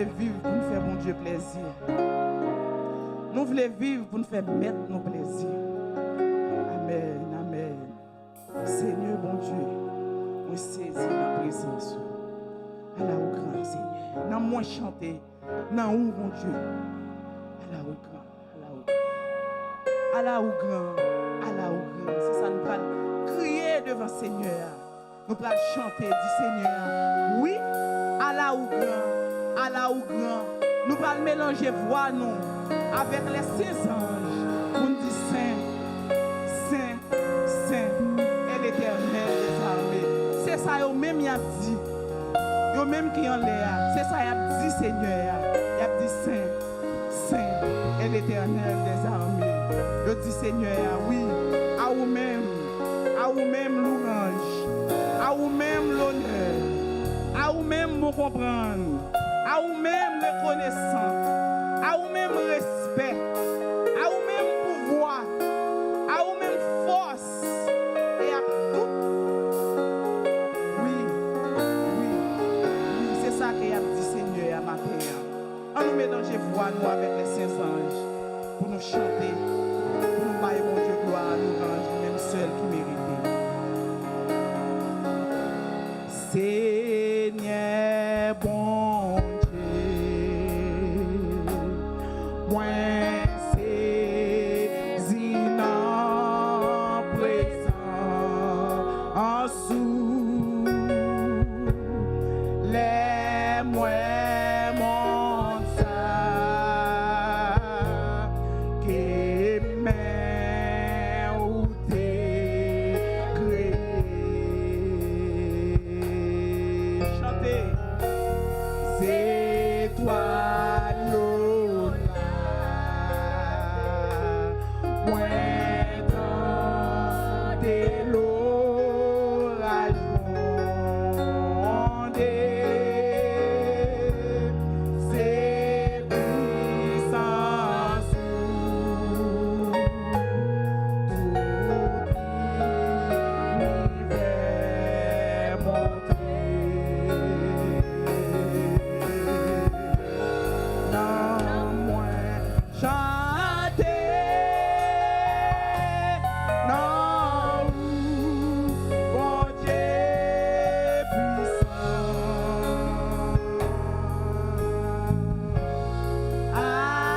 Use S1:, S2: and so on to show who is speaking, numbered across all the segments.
S1: voulons vivre pour nous faire mon Dieu plaisir. Nous voulons vivre pour nous faire mettre nos plaisirs. Amen, amen. Seigneur, bon Dieu, on saisit la présence. Allah au grand Seigneur. N'a moins chanter. N'a où, mon Dieu. Allah au grand. Allah au grand. Allah au grand. C'est ça, nous allons crier devant Seigneur. Nous allons chanter, dit Seigneur. Oui, Allah au grand. Allah au grand. Nous allons mélanger voix, nous, avec les saints anges. Pour nous dire Saint, Saint, Saint, et l'Éternel des armées. C'est ça, eux-mêmes, il a dit. Eux-mêmes qui en l'air. C'est ça, il a dit Seigneur. Il a dit Saint, Saint, et l'Éternel des armées. Il dit Seigneur, oui, à vous-même l'orange, à vous-même l'honneur, à vous-même vous comprendre, à vous-même reconnaissance, à vous-même respect, à vous-même pouvoir, à vous-même force et à tout. Oui, c'est ça qu'il a dit Seigneur à matin. On nous mélanger voix nous avec les saints anges pour nous chanter, pour nous bailler mon Dieu gloire à l'orange, même seul qui mérite. Seigneur bon Dieu, moi saisi dans présent en sous les moins mon ça qui m'est ou t'es créé. Chantez. C'est toi l'eau là, de l'orage mondé, c'est puissance tout l'univers monté. Non moins chanter, non bon Dieu puissant. Allah,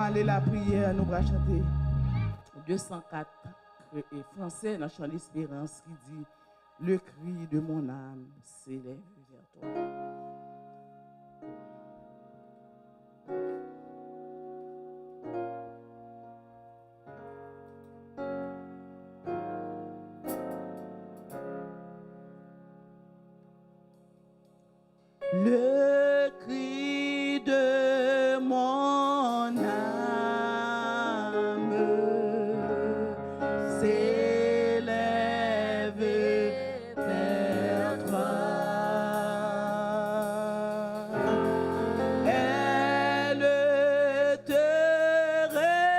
S1: aller la prière, nous allons chanter 204 et français dans chant l'espérance qui dit le cri de mon âme s'élève vers toi. Le cri de mon âme s'élève vers toi. Elle te réclame.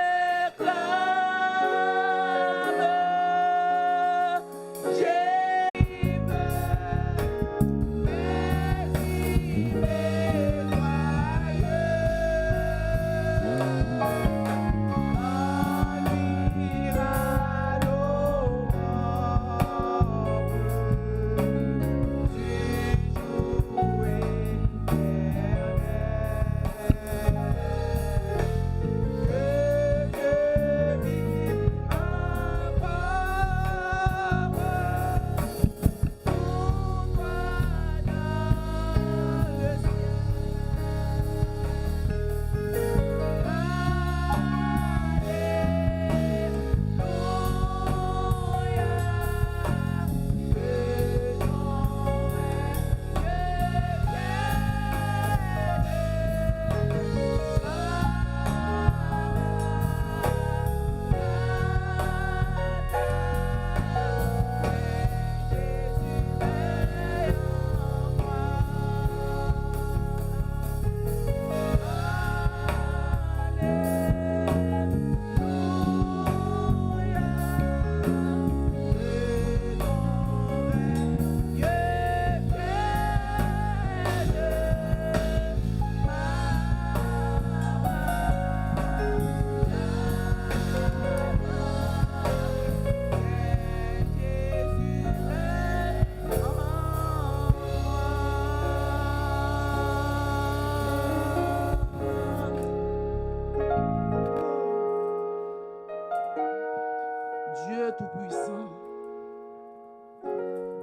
S1: Dieu Tout-Puissant,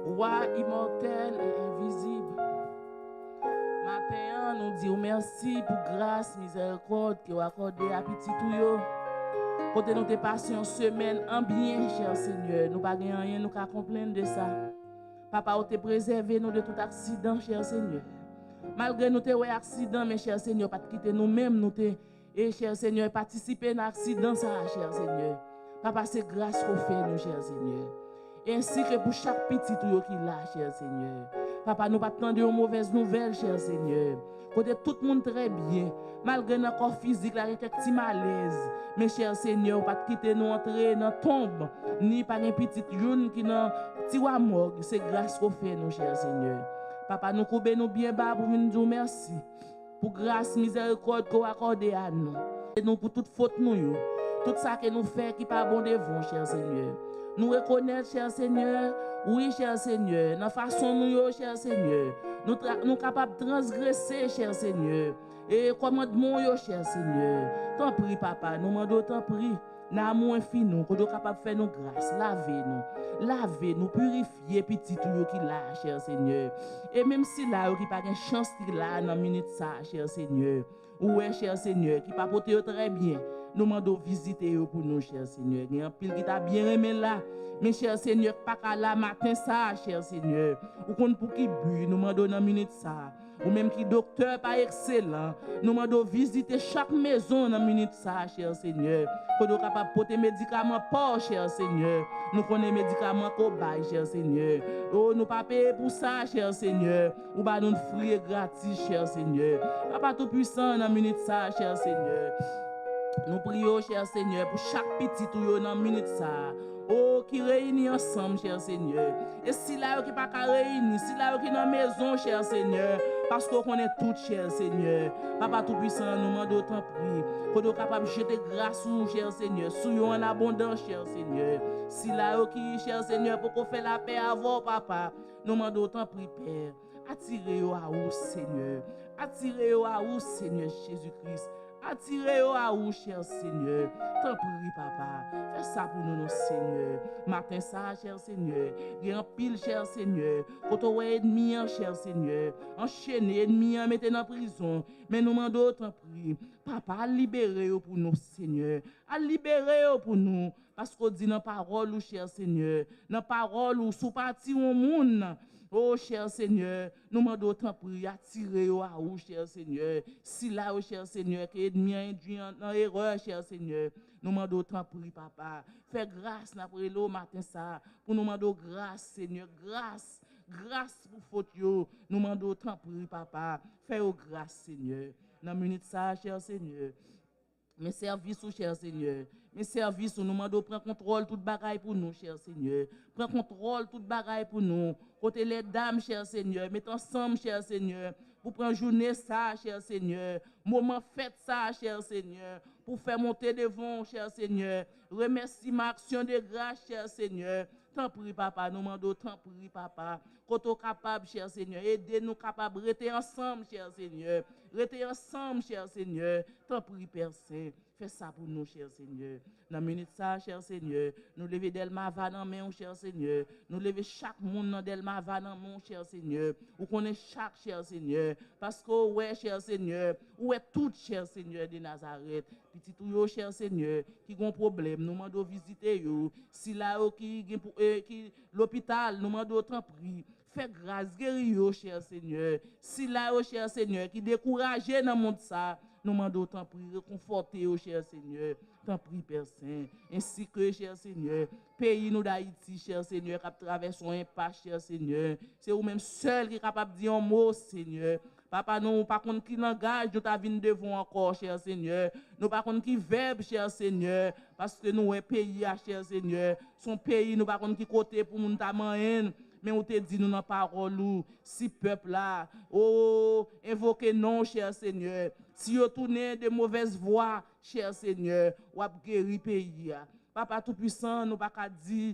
S1: Roi immortel et invisible, matin, nous disons merci pour grâce, miséricorde que vous accordez à petit tout. Côté nous t'es passé une semaine en bien, cher Seigneur. Nous n'avons pas rien, nous ne complaindre de ça. Papa, vous t'es préservé nous de tout accident, cher Seigneur. Malgré nous t'es accident, mais cher Seigneur, pas quitter nous-mêmes, nous t'es, et cher Seigneur, participer à l'accident, ça, cher Seigneur. Papa, c'est grâce qu'on fait, nous, cher Seigneur. Ainsi que pour chaque petit tout qui l'a, cher Seigneur. Papa, nous pas attendre une mauvaise nouvelle, cher Seigneur. Côté tout le monde très bien. Malgré notre corps physique, là, il y a quelques petits malaises. Mais, cher Seigneur, pas quitter nous entrer dans la tombe, ni par un petit jeune qui n'a petit ou mort. C'est grâce qu'on fait, nous, cher Seigneur. Papa, nous coupons nous bien bas pour nous dire merci. Pour grâce, miséricorde qu'on accorde à nous. Et nous pour toute faute, nous. Tout ça que nous faisons qui n'est pas bon devant, cher Seigneur. Nous reconnaissons, cher Seigneur, oui, cher Seigneur, dans la façon nous, cher Seigneur, nous sommes capables de transgresser, cher Seigneur, et commandement, cher Seigneur. T'en prie, papa, nous demandons, t'en prie, l'amour infini, qu'on soit capable de faire nos grâces, lavez-nous, purifier petit tout qui là, cher Seigneur. Et même si là, qui pas de chance qui là, dans la minute ça, cher Seigneur, ouais, cher Seigneur, qui pas porté très bien. Nous demandons visiter pour nous, cher Seigneur. Il y a un pile qui t'a bien aimé là. Mais, cher Seigneur, pas qu'à la matin ça, cher Seigneur. Ou qu'on pour qui bu, nous demandons dans minute ça. Ou même qui docteur pas excellent. Nous demandons visiter chaque maison dans minute ça, cher Seigneur. Pour nous capables de porter médicaments pas, cher Seigneur. Nous connaissons médicaments qu'on baille, cher Seigneur. Oh, nous pas payer pour ça, cher Seigneur. Ou pas nous fruits gratis, cher Seigneur. Papa tout puissant dans minute ça, cher Seigneur. Nous prions, cher Seigneur, pour chaque petit tout dans la minute ça. Oh, qui réunit ensemble, cher Seigneur. Et si là, qui pas réunir, si là, qui dans la maison, cher Seigneur, parce qu'on connaît tout, cher Seigneur. Papa Tout-Puissant, nous demandons autant prier. Pour nous capables de jeter grâce sur cher Seigneur, sur nous en abondance, cher Seigneur. Si là, qui, cher Seigneur, pour qu'on fasse la paix avant, papa, nous demandons autant prier, Père. Attirez-vous à vous, Seigneur. Attirez-vous à vous, Seigneur Jésus-Christ. Attirez-vous à vous, cher Seigneur. T'en prie, papa. Fais ça pour nous, nos Seigneur. Matin, ça, cher Seigneur. Rien pile, cher Seigneur. Quand on est ennemi, cher Seigneur. Enchaîné, ennemi, mettez en prison. Mais nous demandons, t'en prie. Papa, libérez-vous pour nous, Seigneur. Libérez-vous pour nous. Parce qu'on dit dans la parole, cher Seigneur. Dans la parole, sous parti au monde. Oh, cher Seigneur, nous demandons tant prier, attirer à vous, cher Seigneur. Si là, oh, cher Seigneur, que l'ennemi a induit en erreur, cher Seigneur, nous demandons tant prier, papa. Fais grâce, après le matin, ça, pour nous demander grâce, Seigneur, grâce. Grâce pour faute, nous demandons tant prier, papa. Fais grâce, Seigneur. Dans la minute, ça, cher Seigneur. Mes services, cher Seigneur. Mes services, nous demandons prendre contrôle toute bagaille pour nous, cher Seigneur. Prends contrôle toute bagaille pour nous. Côté les dames, cher Seigneur. Mettez ensemble, cher Seigneur. Pour prendre journée ça, cher Seigneur. Moment fête ça, cher Seigneur. Pour faire monter devant, cher Seigneur. Remercie ma action de grâce, cher Seigneur. Tant prie, papa. Nous demandons tant prie, papa. Quand on est capable, cher Seigneur. Aidez-nous capables de rester ensemble, cher Seigneur. Rester ensemble, cher Seigneur. Tant prie, Père Saint. Fais ça pour nous, cher Seigneur. Dans la minute ça, cher Seigneur, nous lever Delma va dans main, cher Seigneur. Nous lever chaque monde dans Delma va dans main, cher Seigneur. Ou connaît chaque, cher Seigneur. Parce que, ouais, cher Seigneur, où est tout, cher Seigneur de Nazareth. Petit tout, cher Seigneur, qui ont un problème, nous demandons visiter, si là, qui l'hôpital, nous demandons tant prie. Fais grâce, guéris, cher Seigneur. Si là, cher Seigneur, qui découragé dans le monde ça, nous demandons tant prie, réconforter, cher Seigneur. Tant prie, Père Saint. Ainsi que, cher Seigneur, pays nous d'Haïti, cher Seigneur, qui traverse un impasse, cher Seigneur. C'est vous-même seul qui est capable de dire un mot, Seigneur. Papa, nous, par contre, qui langage nous t'a venu devant encore, cher Seigneur. Nous, par contre, qui verbe, cher Seigneur. Parce que nous, un pays, cher Seigneur. Son pays, nous, par contre, qui côté pour nous t'amener. Mais on te dit nous dans la parole, si peuple là, oh, invoquez non, cher Seigneur. Si vous tournez de mauvaises voies, cher Seigneur, ou a guéri pays. Papa Tout-Puissant, nous pas qu'à dire,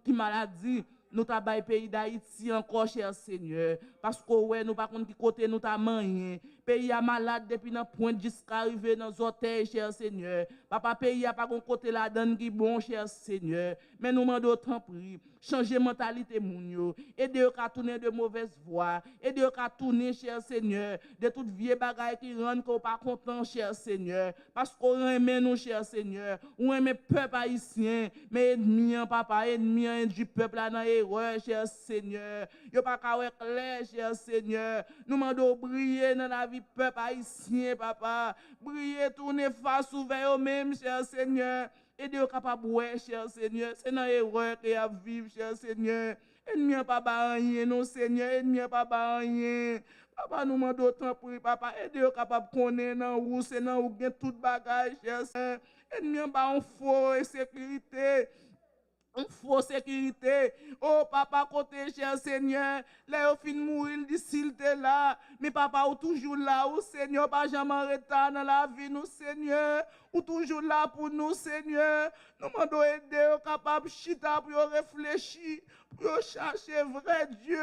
S1: qui maladie, nous travaillons pays d'Haïti encore, cher Seigneur. Parce que, ouais, nous pas contre qui côté nous t'a manqué. Pays a malade depuis dans point jusqu'à arriver dans les hôtels, cher Seigneur. Papa, pays a pas côté la donne qui bon, cher Seigneur. Mais nous demandons autant prix. Changer mentalité, mounio. Aider à tourner de mauvaises voies. Aider à tourner, cher Seigneur, de toutes vieilles bagailles qui rendent qu'on pas content, cher Seigneur. Parce qu'on aime nous, cher Seigneur. On aime le peuple haïtien. Mais ennemi, papa, ennemi du peuple là dans l'erreur, cher Seigneur. Yo pas qu'à clair, cher Seigneur. Nous demandons briller dans la vie peuple haïtien, papa. Briller, tourner face ouverte au même, cher Seigneur. Et Dieu est capable de cher Seigneur. C'est dans l'erreur qu'il y a vivre, cher Seigneur. Ennemi pas rien, non, Seigneur. Ennemi pas rien. Papa, nous demandons autant pour papa. Et Dieu est capable de connaître dans où c'est dans où gain tout bagage, cher Seigneur. Ennemi pas en faux et sécurité. Une fausse sécurité. Oh, papa, côté, cher Seigneur. Là, au fin de mourir, d'ici là. Mais papa, ou toujours là, ou Seigneur, pas jamais arrêter dans la vie, nous, Seigneur. Ou toujours là pour nous, Seigneur. Nous demandons aider, capable de chita pour réfléchir, pour chercher vrai Dieu.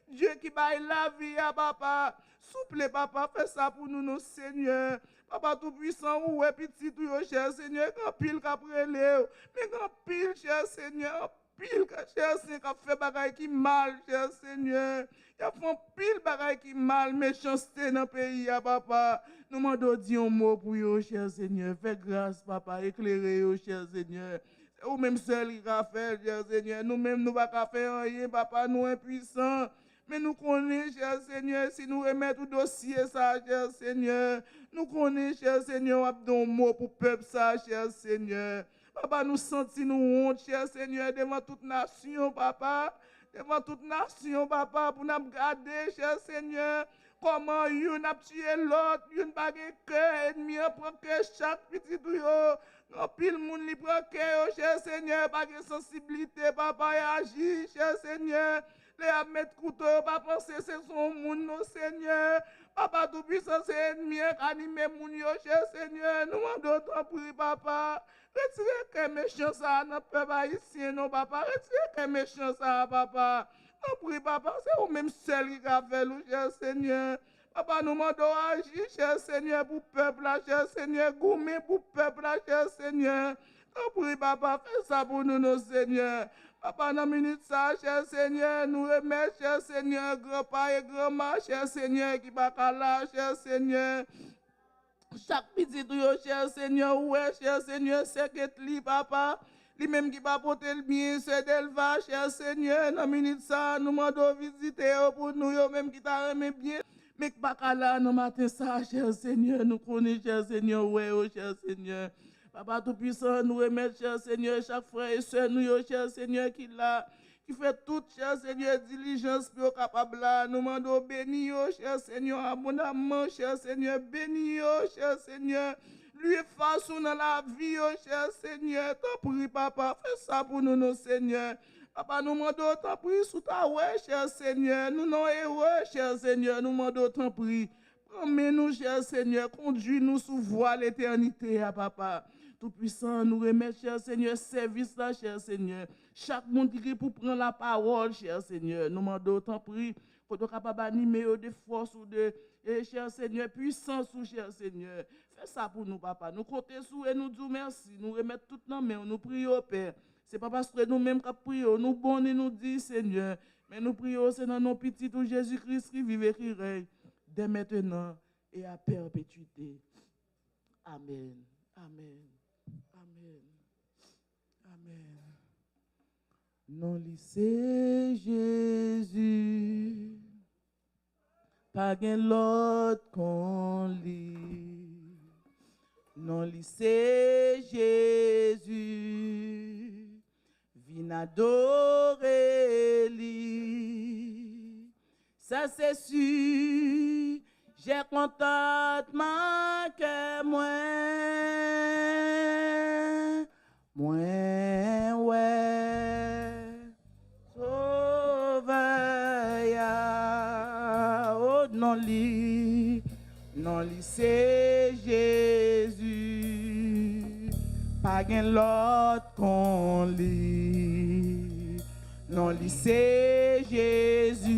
S1: Dieu qui baille la vie à papa. Souple, papa, fais ça pour nous, nos Seigneur. Papa Tout-Puissant, ou est petit, tout, cher Seigneur, quand pile qu'après léo. Mais quand pile, cher Seigneur, pile, cher Seigneur, qui fait bagaille qui mal, cher Seigneur. Il y a pile bagaille qui mal, méchanceté dans le pays, papa. Nous demandons dire un mot pour vous, cher Seigneur. Fais grâce, papa, éclairez vous, cher Seigneur. Ou même seul qui va faire, cher Seigneur. Nous-mêmes, nous ne pouvons pas faire rien, papa, nous impuissants. Mais nous connaissons, cher Seigneur, si nous remettons tout dossier, ça, cher Seigneur. Nous connaissons, cher Seigneur, un mot pour le peuple, ça, cher Seigneur. Papa, nous sentons nous honte, cher Seigneur, devant toute nation, papa. Devant toute nation, papa, pour nous garder, cher Seigneur. Comment une a tué l'autre, une pas de cœur, ennemi prend cœur chaque petit tuyau. Non, pile monde li prend cœur, cher Seigneur, pas de sensibilité, papa, et agit, cher Seigneur. Les mettre couteau, pas penser c'est son monde, non, Seigneur. Papa Tout-Puissant, c'est ennemi qui anime mon cher Seigneur. Nous demandons ton prix, papa. Retirez que méchant ça, notre peuple haïtien, non, papa. Retirez que méchant ça, papa. Ton prix, papa, c'est vous même seul qui a fait, cher Seigneur. Papa, nous demandons agir, cher Seigneur, pour le peuple, là, cher Seigneur, gourmet pour le peuple, là, cher Seigneur. T'en prie, papa, fais ça pour nous, nos Seigneur. Papa, dans la minute ça, cher Seigneur, nous remettons, cher Seigneur, grand-père et grand-mère, cher Seigneur, qui va là, cher Seigneur. Chaque petit tuyau, cher Seigneur, ouais, cher Seigneur, c'est que li, papa. Lui-même qui va porter le bien, c'est d'élevage, cher Seigneur. Dans la minute ça, nous demandons visiter pour nous, même qui t'a remis bien. Mais qui va là, dans matin ça, cher Seigneur, nous connaissons, cher Seigneur, ouais, oh, cher Seigneur. Papa Tout-Puissant, nous remettons, cher Seigneur, chaque frère et soeur, nous, cher Seigneur, qui là, qui fait toute, cher Seigneur, diligence pour capable là. Nous demandons béni, cher Seigneur, abondamment, cher Seigneur, béni, cher Seigneur. Lui façon dans la vie, cher Seigneur. T'en prie, papa, fais ça pour nous, nos Seigneur. Papa, nous demandons, t'en prie, sous ta ouais, cher Seigneur. Nous non heureux, cher Seigneur. Nous demandons, t'en prie. Promets-nous, cher Seigneur. Conduis-nous sous voie l'éternité, papa. Tout-Puissant, nous remettons, cher Seigneur, service là, cher Seigneur. Chaque monde qui pour prendre la parole, cher Seigneur. Nous demandons, t'en prie, pour être capable d'animer de force ou de, cher Seigneur, puissance ou cher Seigneur. Fais ça pour nous, papa. Nous comptons sur et nous disons merci. Nous remettons tout dans main, nous prions, Père. C'est pas parce que nous-mêmes qui prions, nous bons et nous disons, Seigneur. Mais nous prions, c'est dans nos petits tout Jésus-Christ qui vit et qui règne, dès maintenant et à perpétuité. Amen. Amen. Amen. Amen. Non, lycée Jésus, pas gain l'autre qu'on lit. Non, lycée Jésus, vin adorer lui. Ça c'est sûr, j'ai contentement que moi ouais, sauveur, oh non li c'est Jésus, pas gain l'autre qu'on lit, non li c'est Jésus,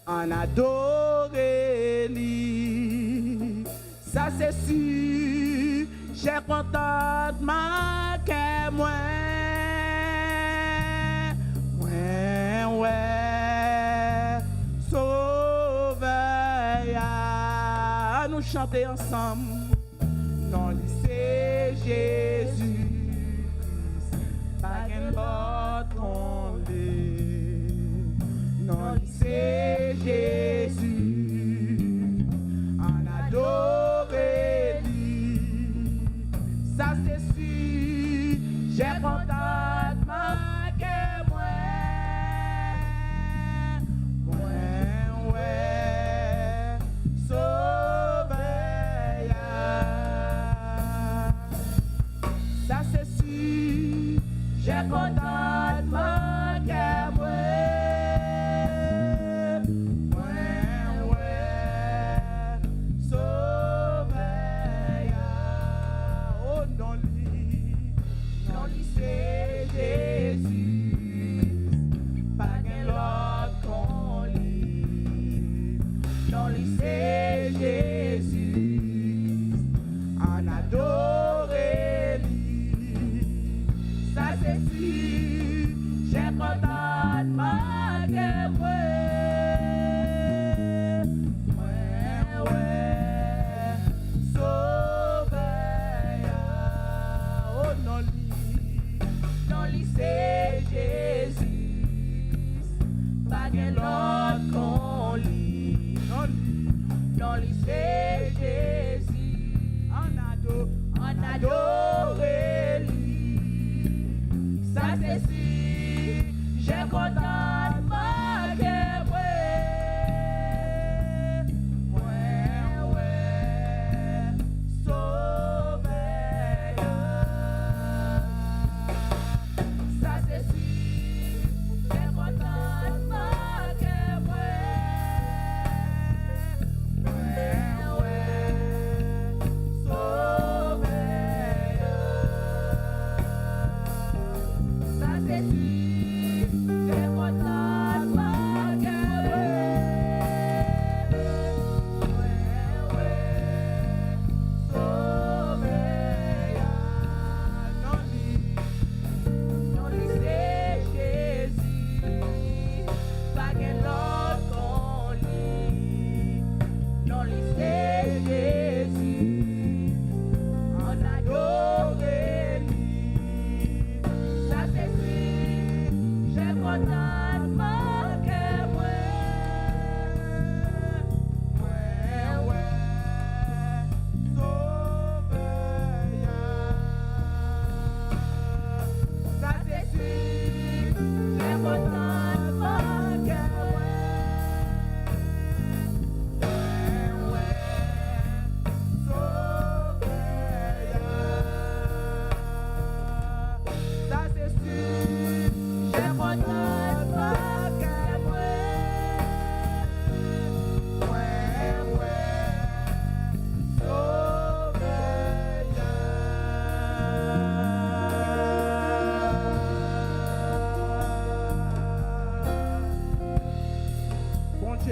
S1: en adorer lui, ça c'est sûr, j'ai contentement que moi ouais, sauveur, nous chanter ensemble, non c'est Jésus, pas qu'un autre qu'on l'est, non c'est Jésus, en adorer lui, ça c'est sûr, j'ai contentement que moi ouais, sauveur, ça c'est sûr, j'ai contentement que moi
S2: C'est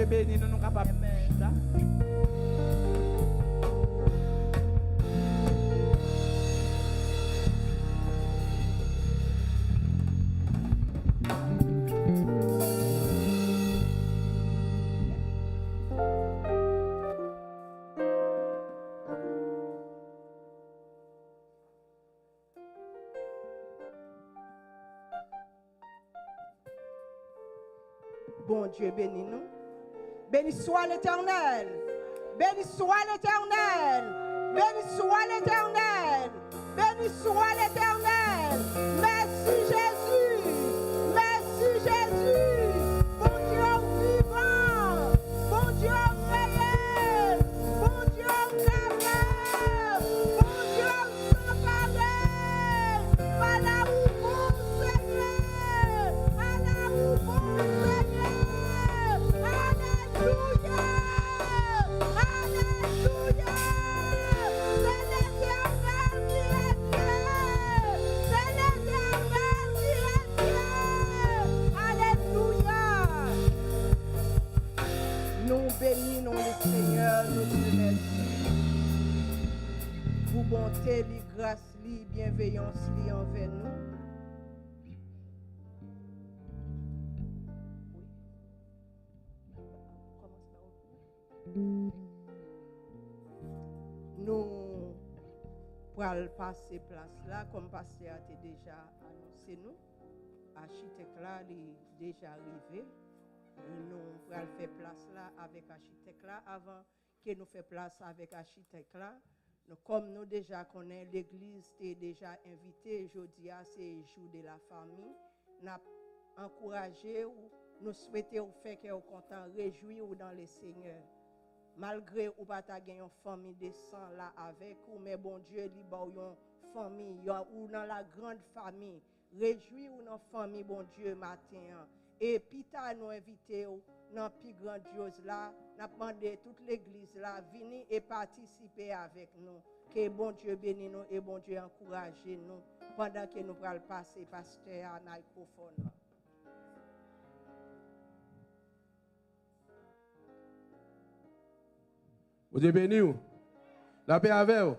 S1: Béni, nous sommes capables de faire. Bon Dieu, bénis-nous. Béni soit l'Éternel. Béni soit l'Éternel. Béni soit l'Éternel. Béni soit l'Éternel. Merci Jésus. Merci Jésus. Bon Dieu vivant. Bon Dieu réel. Bon Dieu capable. Bon Dieu sans pareil. À la où bon Seigneur. À la où bon Seigneur. Alléluia! Alléluia! C'est l'Éternel qui est Dieu! C'est l'Éternel qui est Dieu! Alléluia! Nous bénissons le Seigneur, nous te remercions. Pour bonté, les grâces, les bienveillance, les envers nous. Nous pourrons passer place là, comme pasteur a déjà annoncé nous. Architecte là, il est déjà arrivé. Nous pourrons faire place là avec architecte là. Avant que nous fassions place avec architecte là, comme nous déjà connaissons, l'église est déjà invitée. Aujourd'hui, c'est le jour de la famille. Nous avons encouragé ou nous souhaitons vous faire que vous content, réjouir dans le Seigneur. Malgré ou pas gagner une famille de sang là avec ou mais bon Dieu li ba une famille ou dans la grande famille réjouir ou dans famille bon Dieu matin et puis ta nous inviter dans plus grandiose là n'a demandé toute l'église là venir et participer avec nous que bon Dieu bénisse nous et bon Dieu encourage nous pendant que nous allons passer pasteur à microphone là.
S2: Vous êtes bénis. La paix avec vous.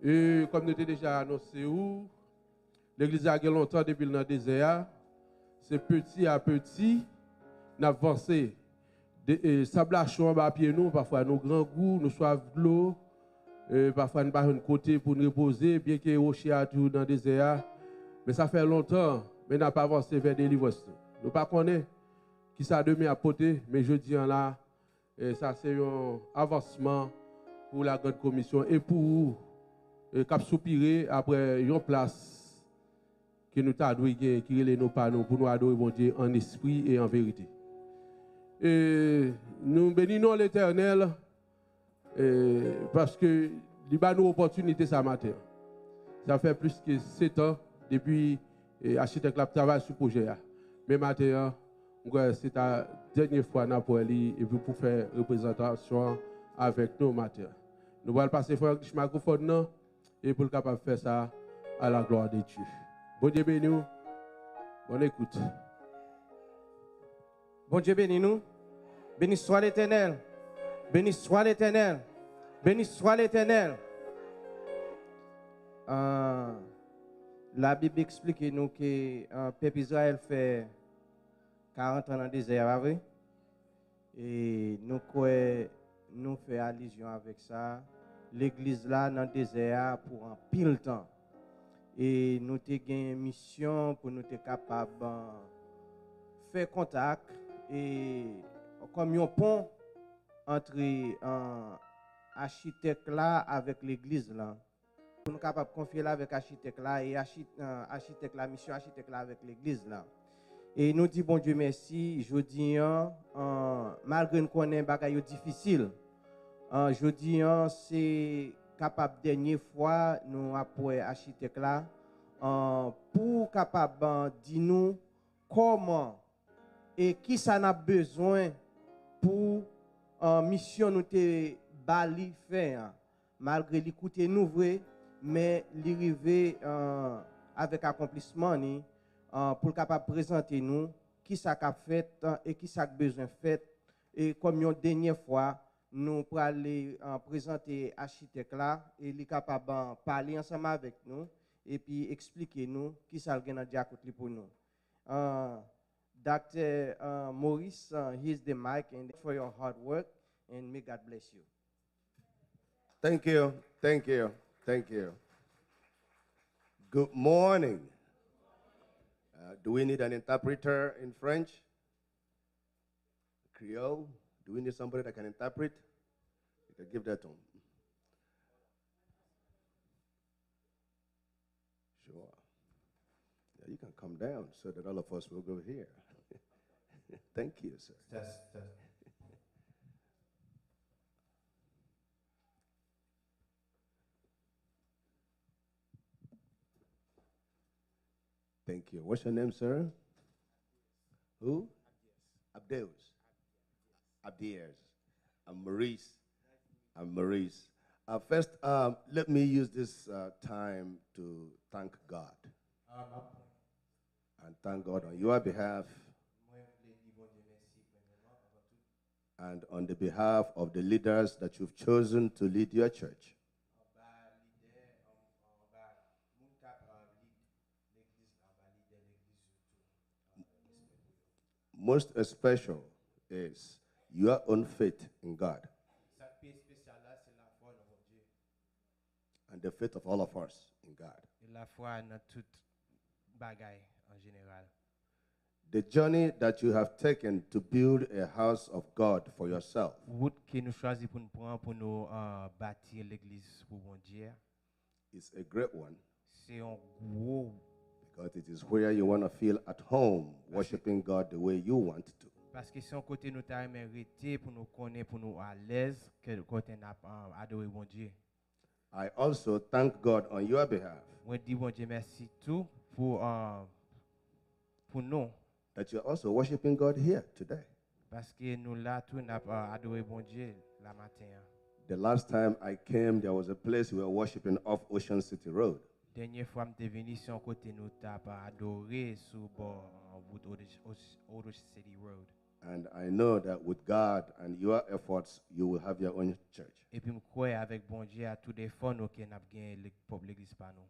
S2: Et comme nous avons déjà annoncé, l'église a longtemps depuis le désert. C'est petit à petit, nous avons avancé. Sable à chaud à pied nous, parfois nos grands goûts, nous soif de l'eau, parfois nous pas un côté pour nous reposer, bien que rocher à tout dans le désert. Mais ça fait longtemps, mais nous n'avons pas avancé vers des livres. Nous ne connaissons pas qui ça demain à porter, mais je dis là. Et ça, c'est un avancement pour la grande commission et pour cap soupirer après une place que nous t'adouons, qui est nos panneaux pour nous adorer bon Dieu en esprit et en vérité. Et nous bénissons l'Éternel parce que il a nous opportunité ce matin. Ça fait plus que 7 ans depuis l'architecte a travaillé sur le projet. Mais maintenant, c'est la dernière fois pour lui et pour faire représentation avec nous matin. Nous allons passer sur le microphone et pour capable faire ça à la gloire de Dieu. Bon Dieu béni nous. Bonne écoute.
S3: Bon Dieu béni nous. Béni soit l'Éternel. Béni soit l'Éternel. Béni soit l'Éternel. La Bible explique nous que le peuple Israël fait 40 ans dans le désert, et nous faisons allusion avec ça. L'église là dans le désert pour un pile temps. Et nous avons une mission pour nous être capables fait contact et comme un pont entre architecte là avec l'église là. Pour nous capable confier là avec architecte là et architecte la mission architecte là avec l'église là. Et nous dit bon Dieu merci, je dis malgré nous connaît bagaille difficile. Je dis c'est capable dernière fois nous après architecte là pour capable dire nous comment et qui ça n'a besoin pour mission nous te bali faire malgré l'écouter nous vrai mais l'arriver avec accomplissement ni pour capable présenter nous qui ça qu'a fait et qui ça besoin fait et comme une dernière fois nous pour aller présenter architecte là et il est capable parler ensemble avec nous et puis expliquer nous qui ça gagne dans côté pour nous. Dr. Maurice, here's the mic and for your hard work and may God bless you.
S4: Thank you, thank you, thank you. Good morning. Do we need an interpreter in French? Creole? Do we need somebody that can interpret? You can give that to him. Sure. Yeah, you can come down so that all of us will go here. Thank you, sir. Thank you. What's your name, sir? Who? Abdeus. Abdiers. I'm Maurice. I'm Maurice. First, let me use this time to thank God. And thank God on your behalf and on the behalf of the leaders that you've chosen to lead your church. Most especial is your own faith in God and the faith of all of us in God. The journey that you have taken to build a house of God for yourself is a great one because it is where you want to feel at home, worshiping God the way you want to.
S3: Parce que son côté nous t'a mérité pour nous connaître pour nous à l'aise que côté n'a adorer bon Dieu.
S4: I also thank God on your behalf.
S3: Moi dis bon Dieu merci tout pour nous.
S4: That you're also worshiping God here today.
S3: Parce que nous là tout n'a adorer bon Dieu la matin.
S4: The last time I came, there was a place we were worshiping off Ocean City Road.
S3: Dernière fois m'étais venu sur côté nous t'a adoré sur bord Ocean City Road.
S4: And I know that with God and your efforts, you will have your own church.
S3: Et puis me crois avec bon Dieu à tous les fonds nous qui n'a gagné pour l'église par nous.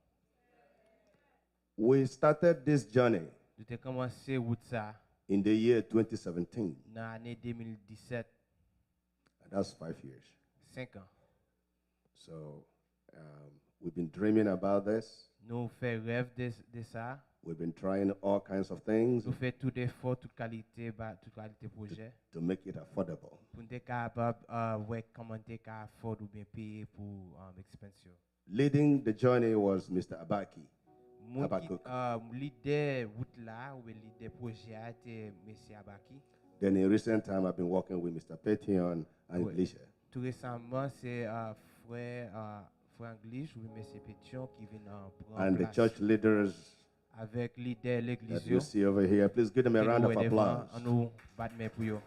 S4: We started this journey
S3: Nous avons commencé route ça
S4: in the year 2017.
S3: dans l'année 2017.
S4: And that's 5 years.
S3: 5 ans.
S4: So we've been dreaming about this.
S3: Nous fait rêve de ça.
S4: We've been trying all kinds of things
S3: Nous fait tout effort, toute qualité projet.
S4: to make it affordable.
S3: Pour être capable ouais comment t'es capable afford ou bien payer pour expension.
S4: Leading the journey was Mr. Abaki. Habakkuk.
S3: Leader route là ou leader projet a été monsieur Abaki.
S4: Then in recent time, I've been working with Mr. Petion and
S3: Ouais.
S4: Glisha.
S3: Tout récemment c'est frère Anglish ou monsieur Pétion qui vient prendre
S4: And the
S3: place
S4: church leaders
S3: avec leader
S4: that
S3: l'église.
S4: you see over here, please give them a round of applause.
S3: Nous battre pour eux.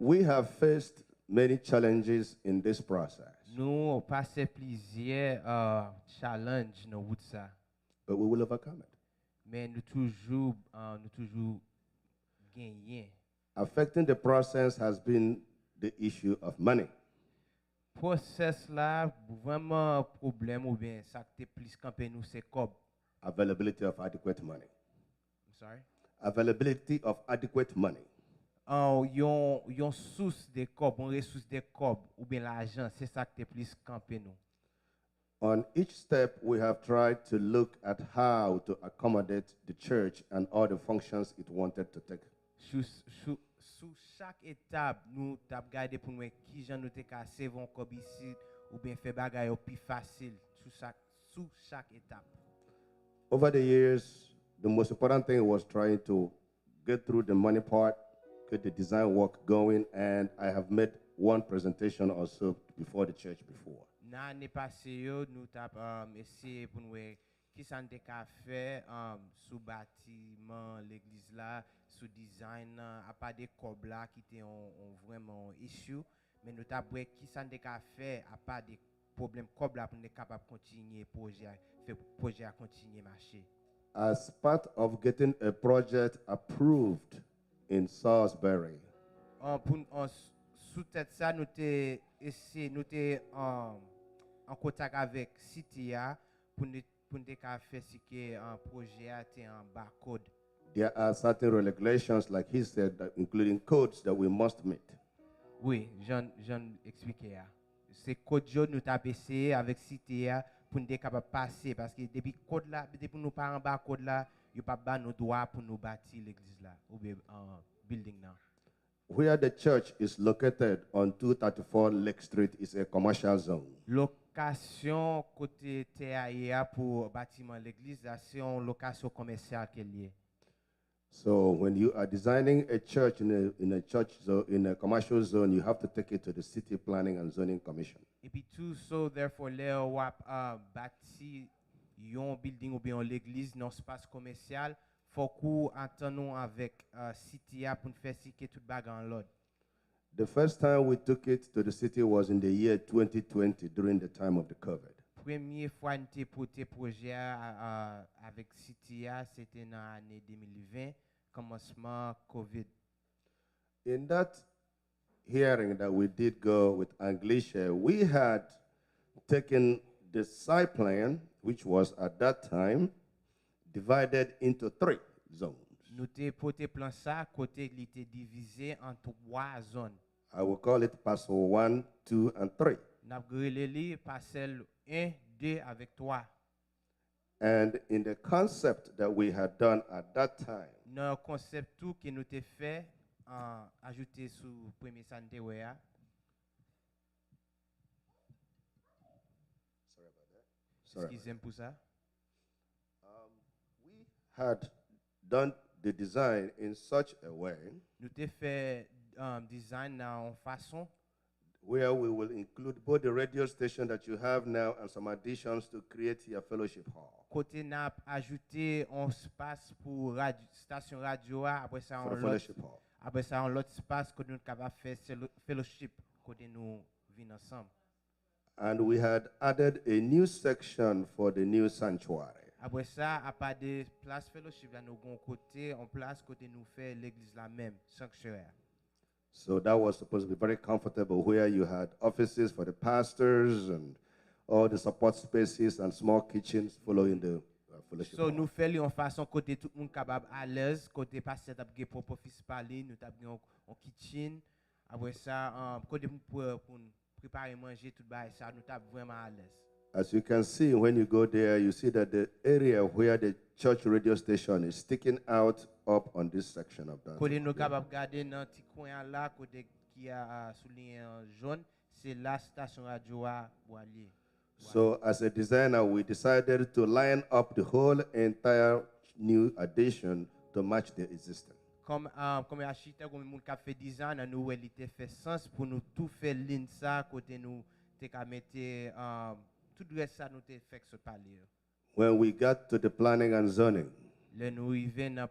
S4: We have faced many challenges in this process,
S3: Nous passé plusieurs challenges dans route ça.
S4: but we will overcome it.
S3: Mais nous toujours gagner.
S4: Affecting the process has been the issue of money.
S3: Process là vraiment problème ou bien ça que plus campé nous c'est cob.
S4: Availability of adequate money.
S3: I'm sorry.
S4: Availability of adequate money.
S3: Yon source de cob, on ressource de cob ou bien l'argent, c'est ça que plus campé nous.
S4: On each step, we have tried to look at how to accommodate the church and all the functions it wanted to take.
S3: Sous chaque étape, nous t'avons gardé pour nous qui j'en nous t'ai cassé vont comme ici ou bien fait bagaille au plus facile sous chaque étape.
S4: Over the years, the most important thing was trying to get through the money part, get the design work going, and I have made one presentation or so before the church before.
S3: L'année passée, nous t'avons essayé pour nous qui s'en t'ai fait sous bâtiment l'église là, sous design, à part des câbles là qui étaient vraiment issue, mais nous t'avons qui s'en t'ai fait à part des problèmes câbles là pour nous capable continuer projet à continuer marcher.
S4: As part of getting a project approved in Salisbury,
S3: Sous tête ça, nous t'ai essayé, nous t'ai en contact avec CTA pour nous faire ce que un projet a été en barcode.
S4: there are certain regulations, like he said, that including codes that we must meet.
S3: Oui, j'en expliqué. C'est code jaune nous t'avons essayé avec CTA pour nous capable passer parce que depuis code là, depuis nous pas en barcode là, il pas ba nos droits pour nous bâtir l'église là ou bien building là.
S4: Where the church is located on 234 Lake Street is a commercial zone.
S3: Location côté TAIA pour bâtiment l'église là, c'est une location commerciale qu'elle est.
S4: So when you are designing a church in a church zone, in a commercial zone, you have to take it to the City Planning and Zoning Commission.
S3: Et puis tout so therefore là on bâti un building ou bien l'église dans espace commercial, faut qu'on attendons avec CTA pour faire ce que tout bagarre en l'ordre.
S4: The first time we took it to the city was in the year 2020 during the time of the COVID.
S3: Première fois nous t'ai porté projet avec CTA, c'était dans l'année 2020, commencement COVID.
S4: In that hearing that we did go with Anglisha, we had taken the site plan, which was at that time divided into 3 zones.
S3: Nous t'ai porté plan ça côté il était divisé en 3 zones.
S4: I will call it parcel 1, 2, and 3.
S3: N'a grelé parcelle 1, 2 avec 3.
S4: And in the concept that we had done at that time,
S3: Dans concept tout que nous t'ai fait ajouter sous premier santé ouais.
S4: sorry,
S3: Excusez-moi pour ça.
S4: we had done the design in such a way
S3: Nous t'ai fait design en façon
S4: where we will include both the radio station that you have now and some additions to create your fellowship hall.
S3: côté n'a ajouté un espace pour station radio après ça
S4: For
S3: on
S4: the fellowship hall.
S3: après ça on l'autre espace que nous capable faire fellowship côté nous venir ensemble.
S4: And we had added a new section for the new sanctuary.
S3: Après ça à part de place fellowship là nous gon côté en place côté nous fait l'église la même sanctuaire.
S4: So that was supposed to be very comfortable, where you had offices for the pastors and all the support spaces and small kitchens following the fellowship
S3: So
S4: hall.
S3: nous fait en façon côté tout le monde capable à l'aise côté pasteur t'a gagné propre office parler nous t'a gagné en kitchen après ça côté pour préparer manger tout bail ça nous t'a vraiment à l'aise.
S4: As you can see, when you go there, you see that the area where the church radio station is sticking out up on this section of that.
S3: Côté nous capable garder dans petit coin là côté qui a souligné en jaune c'est la station radio à Boalier.
S4: So as a designer, we decided to line up the whole entire new addition to match the existing.
S3: Comme architecte comme moun qui fait design nous il était fait sens pour nous tout faire ligne ça côté nous t'ai qu'à mettre tout le reste ça nous t'ai fait ce palier.
S4: When we got to the planning and zoning,
S3: Là nous arrivons dans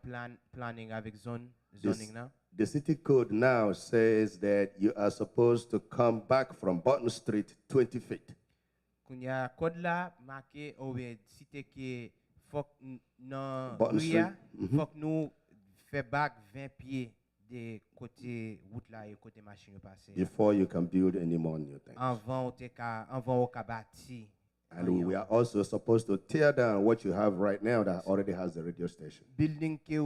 S3: planning avec zoning là.
S4: the city code now says that you are supposed to come back from Button Street 20 feet.
S3: Quand il y a code là marqué ou bien cité que faut non
S4: Button Street.
S3: faut que nous fait back 20 pieds de côté route là et côté machine passer.
S4: Before you can build any more new things.
S3: Avant au bâti.
S4: And we are also supposed to tear down what you have right now that already has the radio station.
S3: Building qui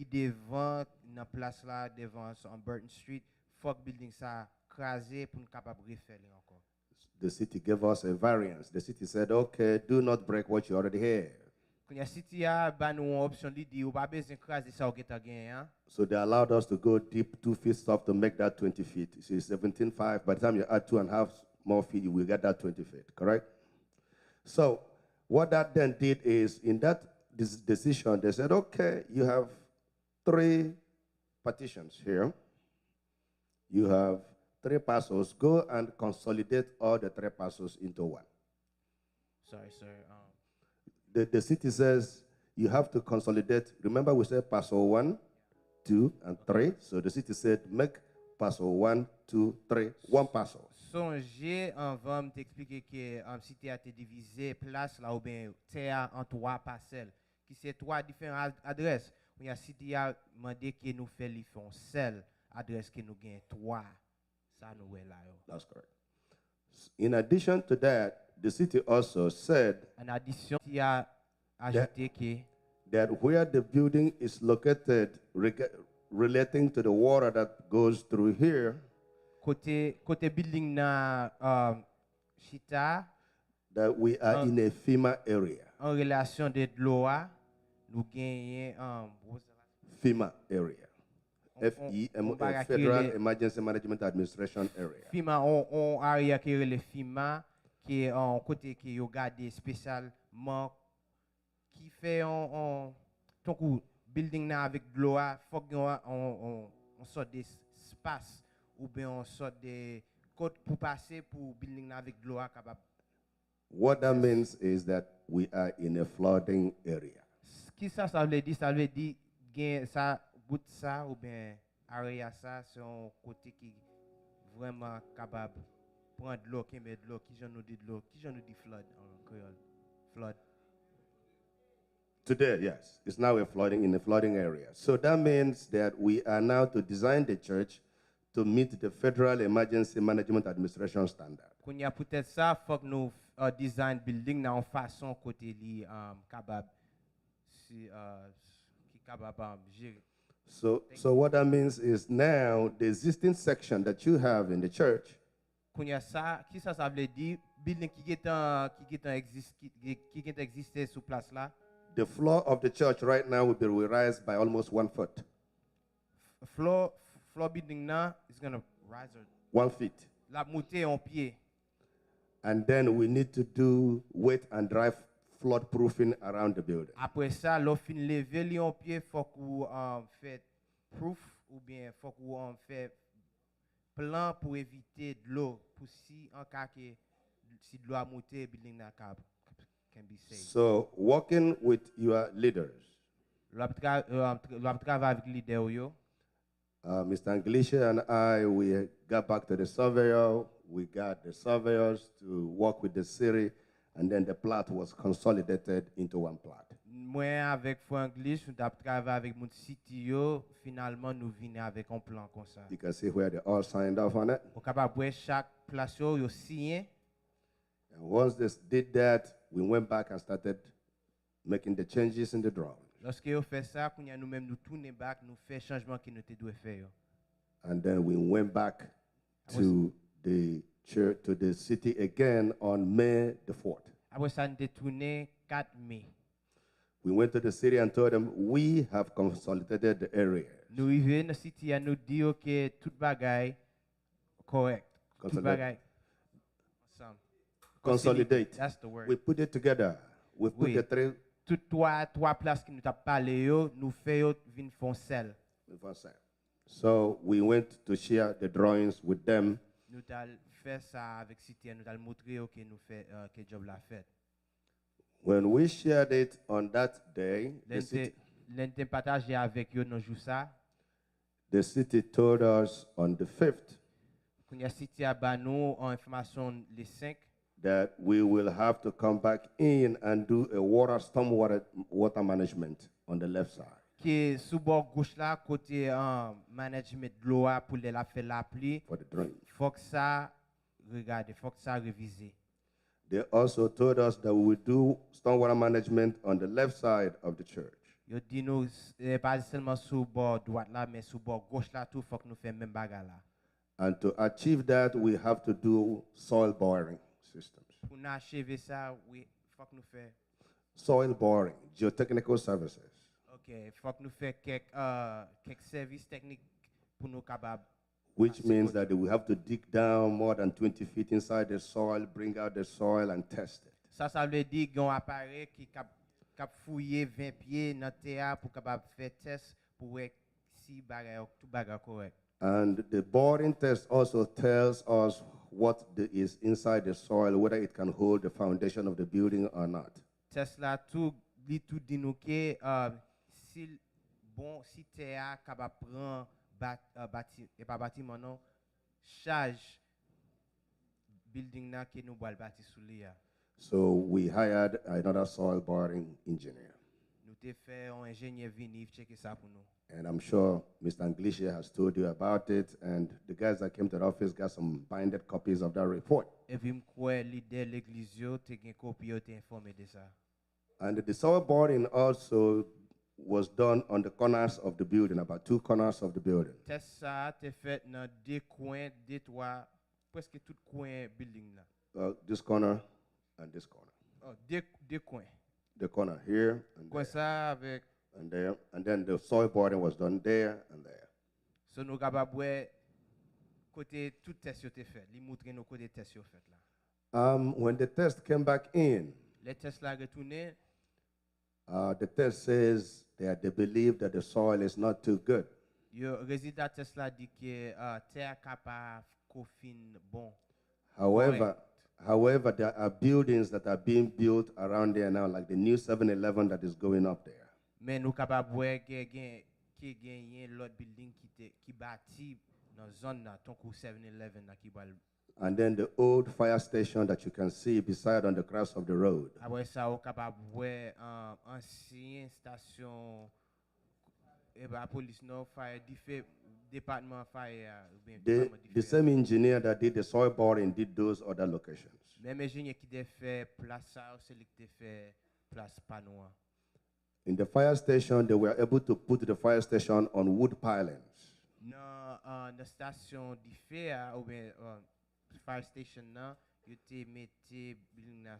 S3: devant dans place là devant sur Burton Street, faut que building ça crasé pour nous capable refaire encore.
S4: the city gave us a variance. The city said, okay, do not break what you already have.
S3: Quand ya city a ba nou une option li di ou pas besoin craser ça ou geta gen hein.
S4: So they allowed us to go deep 2 feet soft to make that 20 feet. So it's 17.5. By the time you add 2.5 more feet, you will get that 20 feet, correct? So what that then did is, in that decision, they said, okay, you have 3 partitions here. You have 3 parcels. Go and consolidate all the 3 parcels into one.
S3: Sorry, sir.
S4: The city says you have to consolidate. Remember we said parcel 1, 2, and 3. So the city said make parcel 1, 2, 3, 1 parcel.
S3: Songez avant t'expliquer que cité a été divisé place là ou bien terre en 3 parcelles qui c'est 3 différentes adresses. On y a cité a demandé que nous fait li font seule adresse que nous gain 3. Ça nous est là.
S4: That's correct. In addition to that, the city also said
S3: En addition, il a ajouté que
S4: that where the building is located relating to the water that goes through here,
S3: côté building na chita
S4: that we are in a FEMA area.
S3: en relation de l'eau, nous gagnons
S4: FEMA area. FEMA, Federal Emergency Management Administration area.
S3: FEMA on area qui est le FEMA qui est en côté qui yo gardé spécialement qui fait on ton coup building na avec de l'eau, faut on sort d'espace ou bien on sort de côte pour passer pour building na avec de l'eau capable.
S4: What that means is that we are in a flooding area.
S3: Qui ça veut dire? Ça veut dire gain ça bout ça ou bien area ça c'est un côté qui vraiment capable prendre de l'eau qui met de l'eau qui j'en nous dit de l'eau qui j'en nous dit flood en créole flood.
S4: Today, yes, it's now in a flooding area. So that means that we are now to design the church to meet the Federal Emergency Management Administration standard.
S3: Qu'on y a peut-être ça faut que nous design building dans façon côté li capable si qui capable gérer.
S4: So what that means is now the existing section that you have in the church
S3: Qu'on y a ça qui ça veut dire building qui est existé sur place là.
S4: The floor of the church right now will be raised by almost 1 foot.
S3: Floor building now is going to rise
S4: 1 feet.
S3: La monter en pied.
S4: And then we need to do wet and dry flood proofing around the building.
S3: Après ça, l'on fin lever li en pied, faut qu'on fait proof ou bien faut qu'on fait plan pour éviter de l'eau pour si en cas que si de l'eau a monté building na can be saved.
S4: So working with your leaders,
S3: L'on travaille avec leader yo.
S4: Mr. Anglisha and I, we got back to the surveyor. We got the surveyors to work with the city, and then the plot was consolidated into one plot.
S3: Moi avec Franglish, nous avons travaillé avec mon city yo. Finalement, nous venons avec un plan comme ça.
S4: You can see where they all signed off on it.
S3: On capable voir chaque place yo signé.
S4: And once they did that, we went back and started making the changes in the drawing.
S3: Lorsque on fait ça, nous même nous tourner back, nous fait changement qui nous devait faire.
S4: And then we went back to the church, to the city again on May the 4th.
S3: Après ça, nous tourné 4 mai.
S4: We went to the city and told them we have consolidated the area.
S3: Nous arrivons dans la city et nous disons que tout bagaille correct. Tout bagaille ensemble.
S4: Consolidate.
S3: That's the word.
S4: We put it together. We put the 3.
S3: Tout trois places qui nous t'a parlé yo, nous fait vinn foncel.
S4: So we went to share the drawings with them.
S3: Nous t'a fait ça avec city, nous t'a montré que nous fait que job la fait.
S4: When we shared it on that day,
S3: l'entend partagé avec yo dans jour ça.
S4: The city told us on the 5th.
S3: Quand y a city a ba nous en information les 5
S4: that we will have to come back in and do a stormwater management on the left side.
S3: Qui sous bord gauche là côté management de l'eau pour la faire la pluie.
S4: For the drain.
S3: Faut que ça regarder, faut que ça réviser.
S4: They also told us that we will do stormwater management on the left side of the church.
S3: Yo dit nous pas seulement sous bord droite là mais sous bord gauche là tout faut que nous fait même bagarre là.
S4: And to achieve that we have to do soil boring. systems.
S3: Pour nous achever ça, oui, faut que nous fassions.
S4: Soil boring, geotechnical services.
S3: OK, faut que nous fassions quelques services techniques pour nous capables.
S4: Which means that we have to dig down more than 20 feet inside the soil, bring out the soil, and test it.
S3: Ça veut dire qu'il y a un appareil qui cap fouiller 20 pieds dans terre pour capable faire test pour voir si tout bagage correct.
S4: And the boring test also tells us what is inside the soil, whether it can hold the foundation of the building or not.
S3: Test là tout dit nous que si terre capable prendre bâtiment non charge building là que nous bois bâti sous lui.
S4: So we hired another soil boring engineer.
S3: Nous t'ai fait un ingénieur venir checker ça pour nous.
S4: And I'm sure Mr. Anglisha has told you about it, and the guys that came to the office got some binded copies of that report.
S3: Et puis m'croire leader l'église yo t'ai gen copie yo t'ai informé de ça.
S4: And the soil boring also was done on the corners of the building, about 2 corners of the building.
S3: Test ça t'ai fait dans 2 coins, 2 3 presque tout coin building là.
S4: This corner and this corner.
S3: Oh, 2 coins.
S4: The corner here and
S3: Coin
S4: there,
S3: ça avec
S4: and there. And then the soil boring was done there and there.
S3: so nous capable voir côté tout test yo t'ai fait, li montrer nous côté test yo fait là.
S4: When the test came back in,
S3: Les tests là retourné,
S4: the test says that they believe that the soil is not too good.
S3: yo résultat test là dit que terre capable confine bon.
S4: However, there are buildings that are being built around there now, like the new 7-Eleven that is going up there.
S3: Mais nous capable voir que gagné l'autre building qui bâti dans zone là ton coup 7-Eleven là qui va.
S4: And then the old fire station that you can see beside on the cross of the road.
S3: Après ça on capable voir ancienne station et bah police no fire département fire bien
S4: The same engineer that did the soil boring did those other locations.
S3: même ingénieur qui a fait place ça c'est lui qui fait place panois.
S4: In the fire station, they were able to put the fire station on wood pilings.
S3: Dans la station d'hiver ou bien fire station là, you te mette building na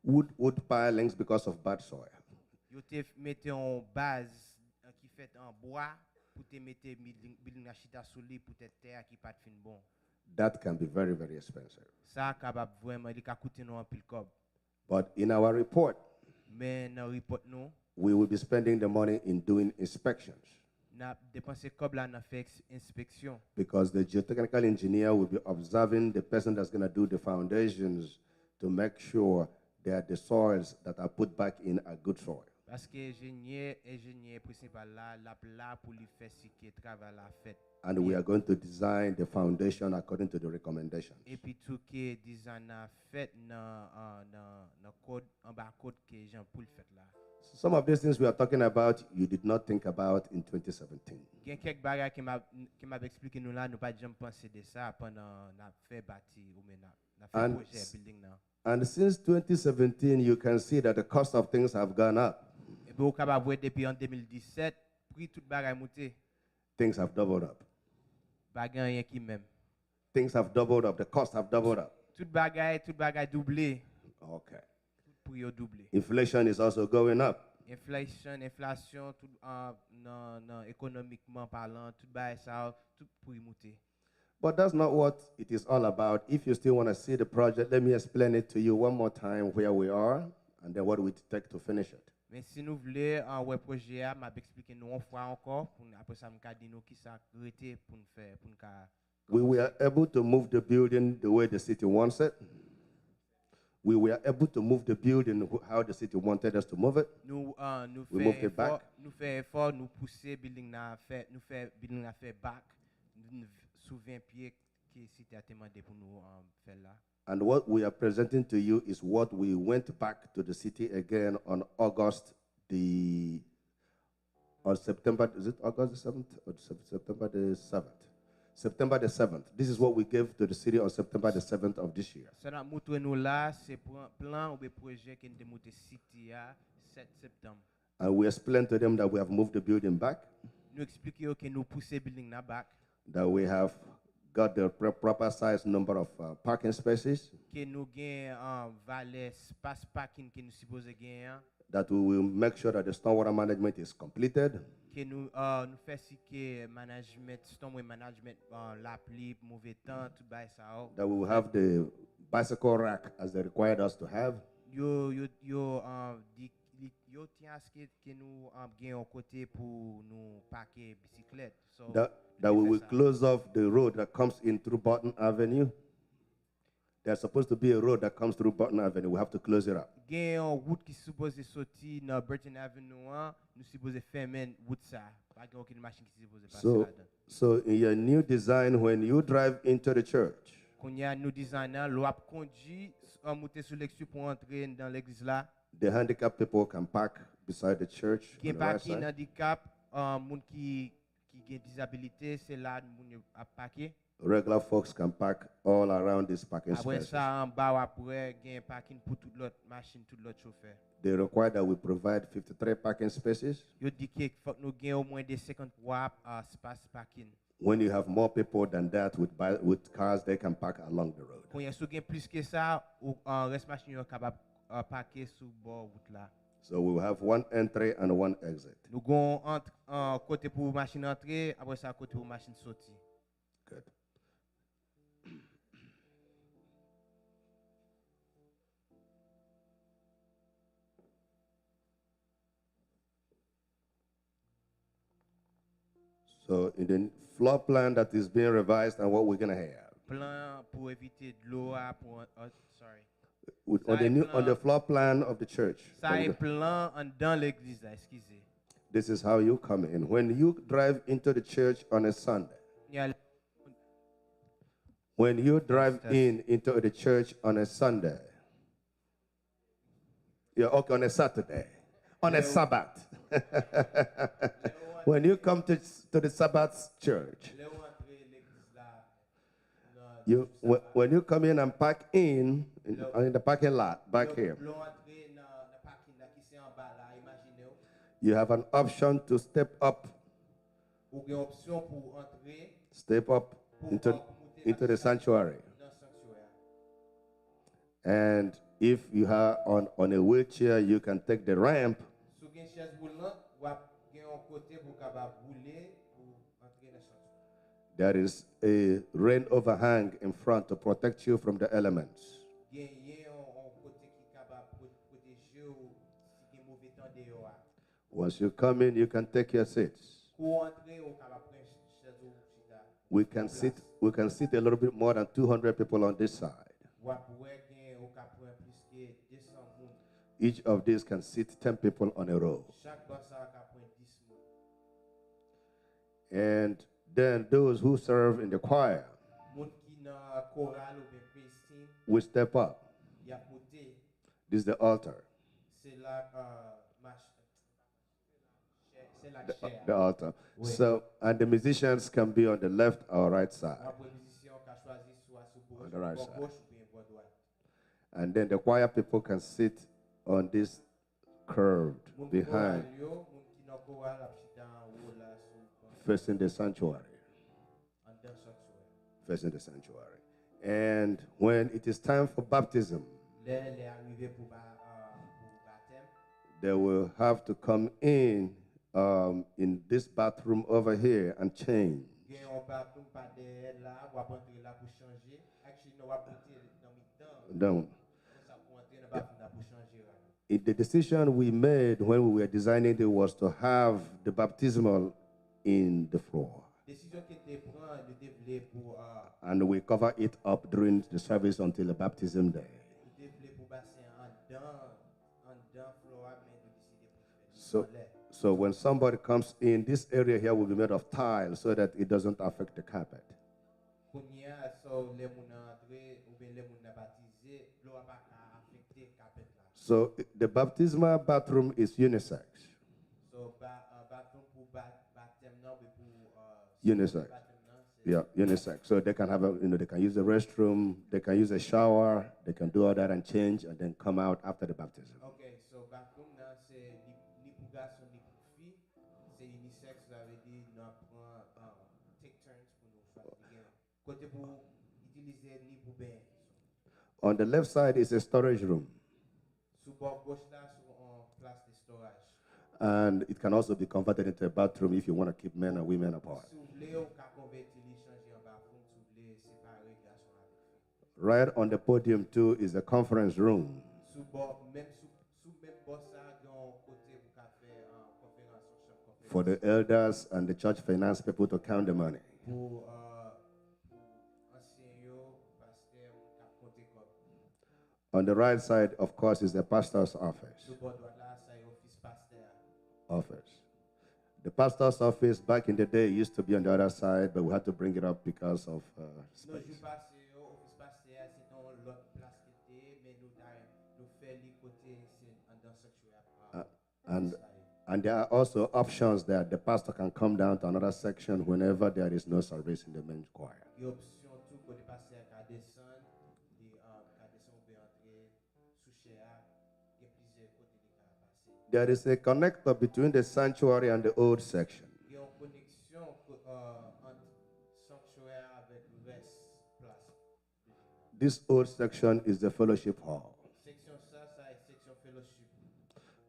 S4: Wood pilings because of bad soil.
S3: you te mette en base qui fait en bois pour te mette building na chita sous lui pour te terre qui pas fin bon.
S4: That can be very, very expensive.
S3: Ça capable vraiment il ka coûter nous en pile cob.
S4: But in our report,
S3: Mais dans report nous
S4: we will be spending the money in doing inspections
S3: n'a dépensé cob là n'a fait inspection
S4: because the geotechnical engineer will be observing the person that's going to do the foundations to make sure that the soils that are put back in are good soil.
S3: parce que ingénieur principal là pour lui faire ce qui travail la fait.
S4: And we are going to design the foundation according to the recommendations.
S3: Et puis tout que design a fait dans code en bas code que Jean Paul fait là.
S4: Some of these things we are talking about, you did not think about in 2017.
S3: Il y a quelques bagages qui m'a expliqué nous là, nous pas jamais pensé de ça pendant n'a fait bâti ou mais n'a fait projet building là.
S4: And since 2017, you can see that the cost of things have gone up.
S3: Et puis au capable voir depuis en 2017, prix tout bagage monté.
S4: Things have doubled up.
S3: Bagage rien qui même.
S4: Things have doubled up. The costs have doubled up.
S3: Tout bagage doublé.
S4: Okay.
S3: Tout prix doublé.
S4: Inflation is also going up.
S3: Inflation tout non économiquement parlant, tout bagage ça tout prix monté.
S4: But that's not what it is all about. If you still want to see the project, let me explain it to you one more time where we are and then what we take to finish it.
S3: Mais si nous voulons un web projet, m'a expliquer nous une fois encore pour après ça m'ca dire nous qui ça arrêter pour nous faire pour nous.
S4: We were able to move the building the way the city wants it. We were able to move the building how the city wanted us to move it.
S3: Nous
S4: moved it back.
S3: Nous fait effort, nous pousser building na fait, nous fait building na fait back sous 20 pieds que cité a demandé pour nous faire là.
S4: And what we are presenting to you is what we went back to the city again on September, is it August the 7th or September the 7th? September the 7th. This is what we gave to the city on September the 7th of this year.
S3: Ça montre nous là, c'est plan ou projet qui nous monté city à 7 septembre.
S4: And we explained to them that we have moved the building back,
S3: Nous expliquer que nous pousser building na back.
S4: that we have got the proper size number of parking spaces,
S3: que nous gen valet espace parking que nous supposé gagner,
S4: that we will make sure that the stormwater management is completed,
S3: que nous nous fait si que management storm management l'appli mauvais temps tout bail ça.
S4: that we will have the bicycle rack as they required us to have,
S3: Yo tient à ce que nous gagnons un côté pour nous parquer bicyclette. So
S4: that we will close off the road that comes in through Button Avenue. There's supposed to be a road that comes through Button Avenue. We have to close it up.
S3: Gagnons route qui supposé sortir dans Burton Avenue, nous supposé fermer route ça. Pas gagnons aucune machine qui supposé passer là-dedans.
S4: So in your new design, when you drive into the church,
S3: Quand y a nous designer, l'on conduit monter sur l'extérieur pour entrer dans l'église là.
S4: the handicapped people can park beside the church
S3: Qui
S4: on the right
S3: parking
S4: side.
S3: handicap, moun qui a disabilité, c'est là moun a parquer.
S4: Regular folks can park all around this parking
S3: Après
S4: space.
S3: ça, en bas, après, il y a un parking pour toute l'autre machine, tout l'autre chauffeur.
S4: They require that we provide 53 parking spaces.
S3: Yo dit que faut que nous gagnons au moins des 53 espaces parking.
S4: When you have more people than that with cars, they can park along the road.
S3: Quand il y a plus que ça, ou reste machine yo capable parquer sur bord route là.
S4: So we will have one entry and one exit.
S3: Nous avons un côté pour machine entrer, après ça côté pour machine sortir.
S4: Good. So in the floor plan that is being revised and what we're going to have.
S3: Plan pour éviter de l'eau pour sorry.
S4: On the floor plan of the church.
S3: Ça est plan dans l'église là, excusez.
S4: This is how you come in. When you drive into the church on a Sunday, when you drive into the church on a Sunday, yeah, okay, on a Saturday, on a Sabbath. When you come to the Sabbath church, when you come in and park in the parking lot back here, you have an option to step up into the sanctuary. And if you are on a wheelchair, you can take the ramp. There is a rain overhang in front to protect you from the elements. Once you come in, you can take your seats. We can sit a little bit more than 200 people on this side. Each of these can sit 10 people on a row. And then those who serve in the choir will step up. This is the altar. The altar. So, and the musicians can be on the left or right side. On the right side. And then the choir people can sit on this curved behind, facing the sanctuary. Facing the sanctuary. And when it is time for baptism, they will have to come in this bathroom over here and change. No. The decision we made when we were designing it was to have the baptismal in the floor. And we cover it up during the service until the baptism day. So when somebody comes in, this area here will be made of tile so that it doesn't affect the carpet. So the baptismal bathroom is unisex. Unisex. Yeah, unisex. So they can have they can use the restroom, they can use a shower, they can do all that and change and then come out after the baptism.
S3: Okay, so bathroom là c'est ni pour garçon ni pour fille, c'est unisex, ça veut dire nous take turns pour nous choisir. côté pour utiliser ni pour ben.
S4: On the left side is a storage room,
S3: Sous bord gauche là, sur en place de storage.
S4: and it can also be converted into a bathroom if you want to keep men and women apart.
S3: Si vous voulez, on peut convertir les changer en bathroom. Si vous voulez séparer garçon avec fille.
S4: Right on the podium too is a conference room.
S3: Sous bord même bord ça, il y a un côté pour faire conférence, chambre conférence.
S4: For the elders and the church finance people to count the money.
S3: Pour ancien yo, pasteur, cap compter comme.
S4: On the right side, of course, is the pastor's office.
S3: Sous bord droit là, ça y office pasteur.
S4: Office. The pastor's office back in the day used to be on the other side, but we had to bring it up because of
S3: Non,
S4: space.
S3: je passe au office pasteur, c'est dans l'autre place qui était, mais nous fait les côtés c'est dans sanctuaire.
S4: And there are also options that the pastor can come down to another section whenever there is no service in the men's choir.
S3: Il y a option tout côté pasteur qui descend, qui descend peut entrer sous chair, il y a plusieurs côtés qui passer.
S4: There is a connector between the sanctuary and the old section.
S3: Il y a une connexion entre sanctuaire avec le reste place.
S4: This old section is the fellowship hall.
S3: Section ça est section fellowship.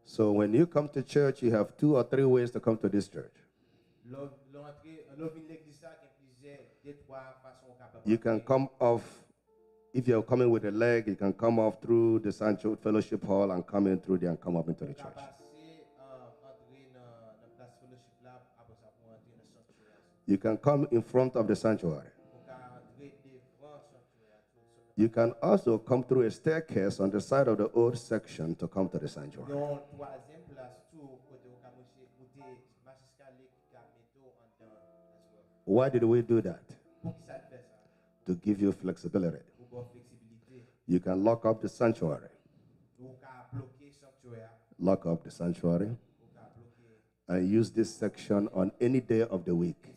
S4: So when you come to church, you have 2 or 3 ways to come to this church. You can come off, if you're coming with a leg, you can come off through the sanctuary fellowship hall and come in through there and come up into the church. You can come in front of the sanctuary. You can also come through a staircase on the side of the old section to come to the sanctuary. Why did we do that? To give you flexibility. You can lock up the sanctuary. Lock up the sanctuary and use this section on any day of the week.